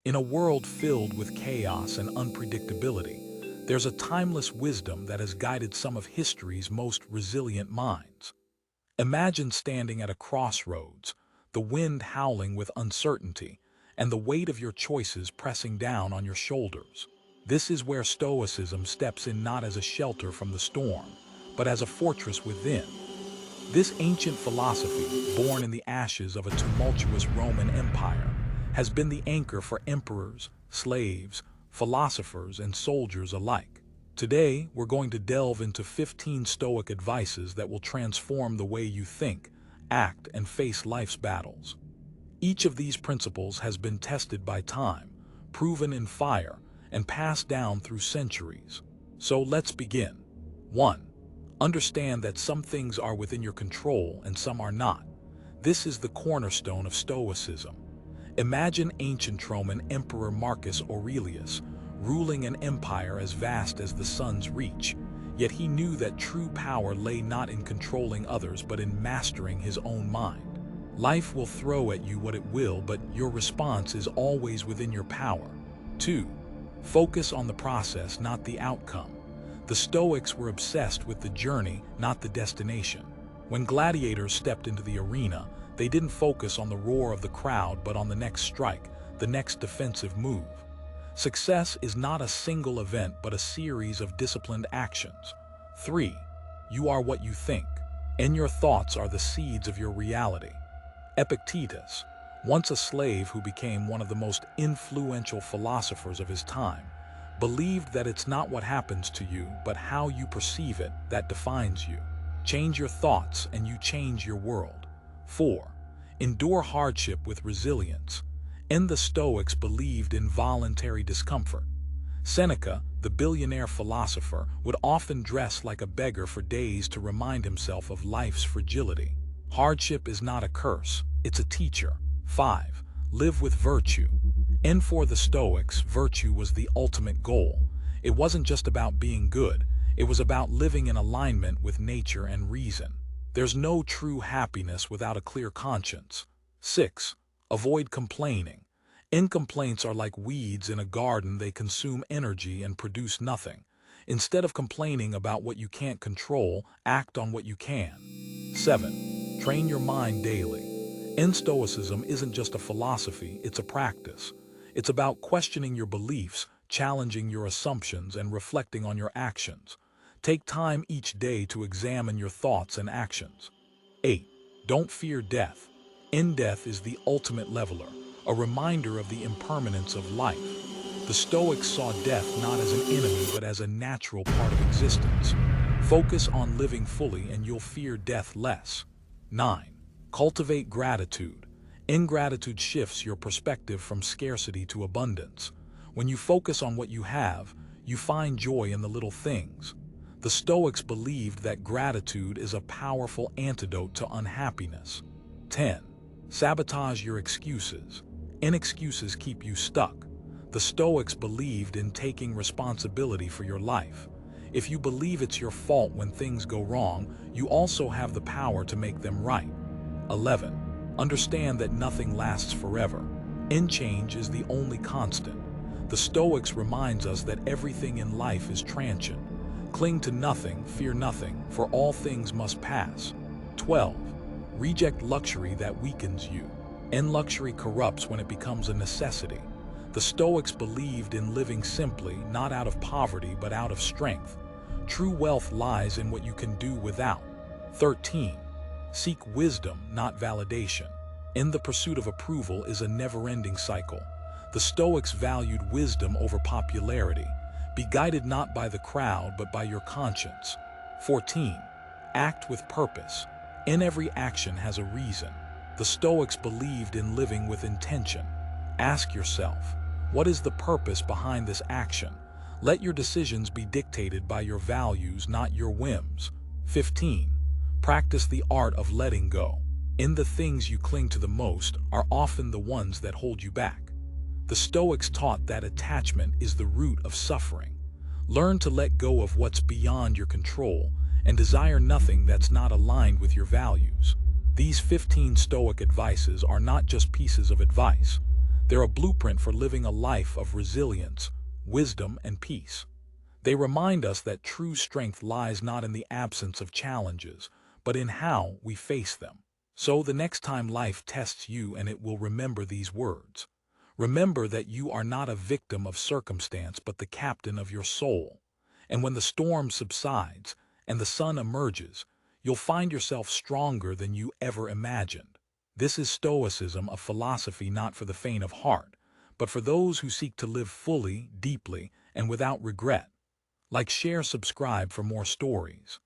In a world filled with chaos and unpredictability, there's a timeless wisdom that has guided some of history's most resilient minds. Imagine standing at a crossroads, the wind howling with uncertainty, and the weight of your choices pressing down on your shoulders. This is where Stoicism steps in not as a shelter from the storm, but as a fortress within. This ancient philosophy, born in the ashes of a tumultuous Roman Empire, has been the anchor for emperors, slaves, philosophers, and soldiers alike. Today, we're going to delve into 15 Stoic advices that will transform the way you think, act, and face life's battles. Each of these principles has been tested by time, proven in fire, and passed down through centuries. So let's begin. 1. Understand that some things are within your control and some are not. This is the cornerstone of Stoicism. Imagine ancient Roman Emperor Marcus Aurelius, ruling an empire as vast as the sun's reach, yet he knew that true power lay not in controlling others but in mastering his own mind. Life will throw at you what it will, but your response is always within your power. 2. Focus on the process, not the outcome. The Stoics were obsessed with the journey, not the destination. When gladiators stepped into the arena, they didn't focus on the roar of the crowd but on the next strike, the next defensive move. Success is not a single event but a series of disciplined actions. 3. You are what you think, and your thoughts are the seeds of your reality. Epictetus, once a slave who became one of the most influential philosophers of his time, believed that it's not what happens to you but how you perceive it that defines you. Change your thoughts and you change your world. 4. Endure hardship with resilience. The Stoics believed in voluntary discomfort. Seneca, the billionaire philosopher, would often dress like a beggar for days to remind himself of life's fragility. Hardship is not a curse, it's a teacher. 5. Live with virtue. For the Stoics, virtue was the ultimate goal. It wasn't just about being good, it was about living in alignment with nature and reason. There's no true happiness without a clear conscience. 6. Avoid complaining. Complaints are like weeds in a garden. They consume energy and produce nothing. Instead of complaining about what you can't control, act on what you can. 7. Train your mind daily. Stoicism isn't just a philosophy, it's a practice. It's about questioning your beliefs, challenging your assumptions, and reflecting on your actions. Take time each day to examine your thoughts and actions. 8. Don't fear death. Death is the ultimate leveler, a reminder of the impermanence of life. The Stoics saw death not as an enemy but as a natural part of existence. Focus on living fully and you'll fear death less. 9. Cultivate gratitude. Ingratitude shifts your perspective from scarcity to abundance. When you focus on what you have, you find joy in the little things. The Stoics believed that gratitude is a powerful antidote to unhappiness. 10. Sabotage your excuses. Excuses keep you stuck. The Stoics believed in taking responsibility for your life. If you believe it's your fault when things go wrong, you also have the power to make them right. 11. Understand that nothing lasts forever. Change is the only constant. The Stoics reminds us that everything in life is transient. Cling to nothing, fear nothing, for all things must pass. 12. Reject luxury that weakens you. Luxury corrupts when it becomes a necessity. The Stoics believed in living simply, not out of poverty but out of strength. True wealth lies in what you can do without. 13. Seek wisdom, not validation. The pursuit of approval is a never-ending cycle. The Stoics valued wisdom over popularity. Be guided not by the crowd but by your conscience. 14. Act with purpose. Every action has a reason. The Stoics believed in living with intention. Ask yourself, what is the purpose behind this action? Let your decisions be dictated by your values, not your whims. 15. Practice the art of letting go. The things you cling to the most are often the ones that hold you back. The Stoics taught that attachment is the root of suffering. Learn to let go of what's beyond your control and desire nothing that's not aligned with your values. These 15 Stoic advices are not just pieces of advice. They're a blueprint for living a life of resilience, wisdom, and peace. They remind us that true strength lies not in the absence of challenges, but in how we face them. So the next time life tests you, and it will remember these words. Remember that you are not a victim of circumstance, but the captain of your soul. And when the storm subsides and the sun emerges, you'll find yourself stronger than you ever imagined. This is Stoicism, a philosophy not for the faint of heart, but for those who seek to live fully, deeply, and without regret. Like, share, subscribe for more stories.